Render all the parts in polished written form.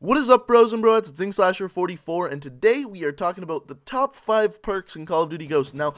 What is up, bros and broettes? It's ZingSlasher44, and today we are talking about the top 5 perks in Call of Duty Ghosts. Now,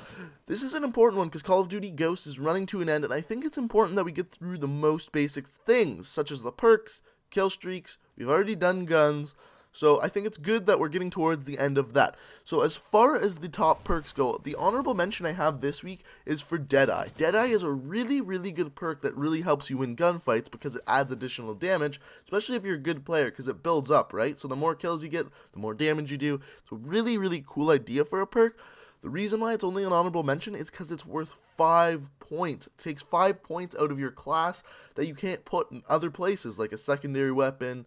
this is an important one because Call of Duty Ghosts is running to an end, and I think it's important that we get through the most basic things, such as the perks, kill streaks. We've already done guns, so I think it's good that we're getting towards the end of that. So as far as the top perks go, the honorable mention I have this week is for Deadeye. Deadeye is a really good perk that really helps you win gunfights because it adds additional damage, especially if you're a good player, because it builds up, right? So the more kills you get, the more damage you do. It's a really cool idea for a perk. The reason why it's only an honorable mention is because it's worth 5 points. It takes 5 points out of your class that you can't put in other places, like a secondary weapon,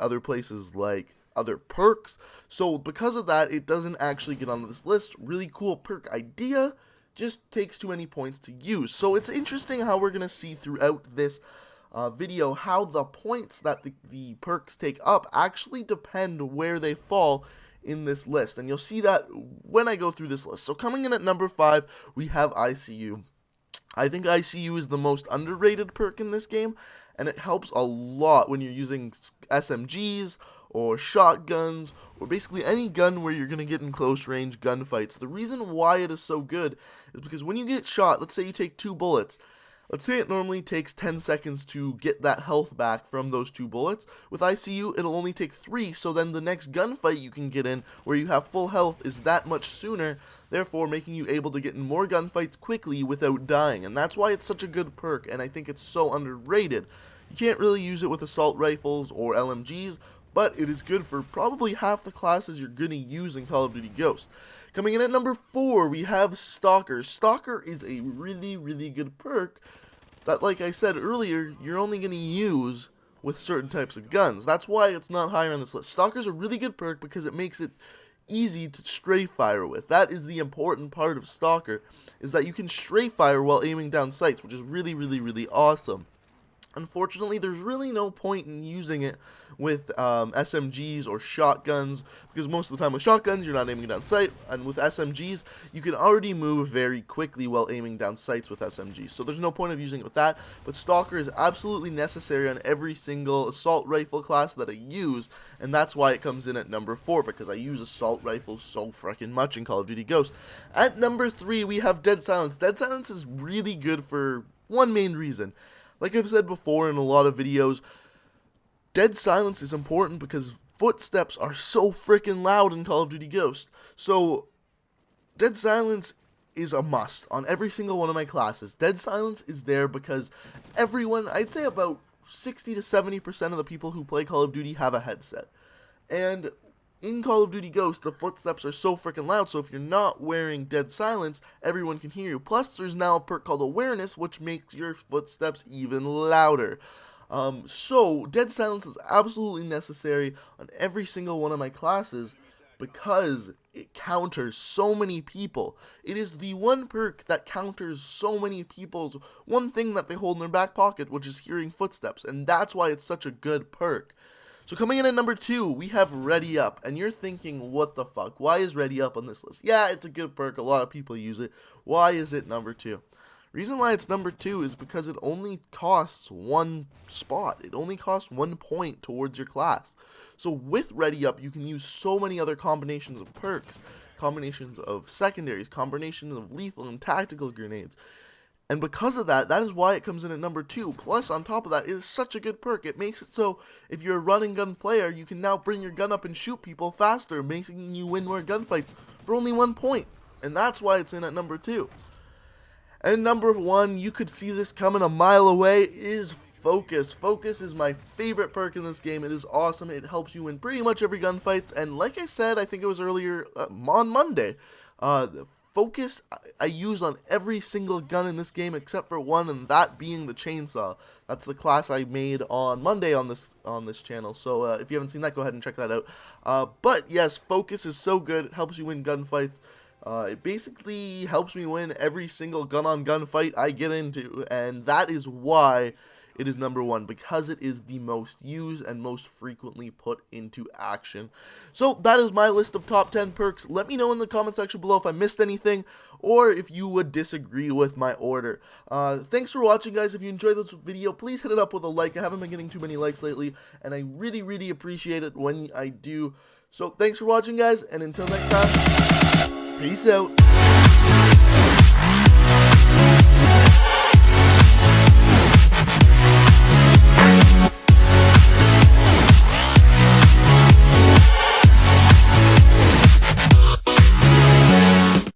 other places like other perks. So because of that, it doesn't actually get onto this list. Really cool perk idea, just takes too many points to use. So it's interesting how we're going to see throughout this video how the points that the perks take up actually depend where they fall in this list. And you'll see that when I go through this list. So coming in at number 5, we have ICU. I think ICU is the most underrated perk in this game, and it helps a lot when you're using SMGs or shotguns or basically any gun where you're going to get in close range gunfights. The reason why it is so good is because when you get shot, let's say you take 2 bullets. Let's say it normally takes 10 seconds to get that health back from those 2 bullets. With ICU, it'll only take 3, so then the next gunfight you can get in where you have full health is that much sooner, therefore making you able to get in more gunfights quickly without dying. And that's why it's such a good perk, and I think it's so underrated. You can't really use it with assault rifles or LMGs, but it is good for probably half the classes you're going to use in Call of Duty Ghosts. Coming in at number 4, we have Stalker. Stalker is a really good perk that, like I said earlier, you're only going to use with certain types of guns. That's why it's not higher on this list. Stalker's a really good perk because it makes it easy to strafe fire with. That is the important part of Stalker, is that you can strafe fire while aiming down sights, which is really awesome. Unfortunately, there's really no point in using it with SMGs or shotguns, because most of the time with shotguns, you're not aiming down sight, and with SMGs, you can already move very quickly while aiming down sights with SMGs, so there's no point of using it with that. But Stalker is absolutely necessary on every single assault rifle class that I use, and that's why it comes in at number 4, because I use assault rifles so freaking much in Call of Duty Ghosts. At number 3, we have Dead Silence. Dead Silence is really good for one main reason. Like I've said before in a lot of videos, dead silence is important because footsteps are so freaking loud in Call of Duty Ghost. So, dead silence is a must on every single one of my classes. Dead silence is there because everyone, I'd say about 60 to 70% of the people who play Call of Duty have a headset. And in Call of Duty Ghost, the footsteps are so freaking loud, so if you're not wearing Dead Silence, everyone can hear you. Plus, there's now a perk called Awareness, which makes your footsteps even louder. So, Dead Silence is absolutely necessary on every single one of my classes because it counters so many people. It is the one perk that counters so many people's one thing that they hold in their back pocket, which is hearing footsteps, and that's why it's such a good perk. So coming in at number 2, we have Ready Up, and you're thinking, what the fuck, why is Ready Up on this list? Yeah, it's a good perk, a lot of people use it. Why is it number 2? Reason why it's number 2 is because it only costs 1 spot. It only costs 1 point towards your class. So with Ready Up, you can use so many other combinations of perks, combinations of secondaries, combinations of lethal and tactical grenades. And because of that, that is why it comes in at number 2. Plus, on top of that, it is such a good perk. It makes it so if you're a running gun player, you can now bring your gun up and shoot people faster, making you win more gunfights for only 1 point. And that's why it's in at number 2. And number 1, you could see this coming a mile away, is Focus. Focus is my favorite perk in this game. It is awesome. It helps you win pretty much every gunfight. And like I said, I think it was earlier on Monday, Focus I use on every single gun in this game except for one, and that being the chainsaw. That's the class I made on Monday on this channel. So if you haven't seen that, go ahead and check that out. But yes, Focus is so good. It helps you win gunfights. It basically helps me win every single gun-on-gun fight I get into, and that is why it is number 1 because it is the most used and most frequently put into action. So that is my list of top 10 perks. Let me know in the comment section below if I missed anything or if you would disagree with my order. Thanks for watching, guys. If you enjoyed this video, please hit it up with a like. I haven't been getting too many likes lately, and I really appreciate it when I do. So thanks for watching, guys, and until next time, peace out.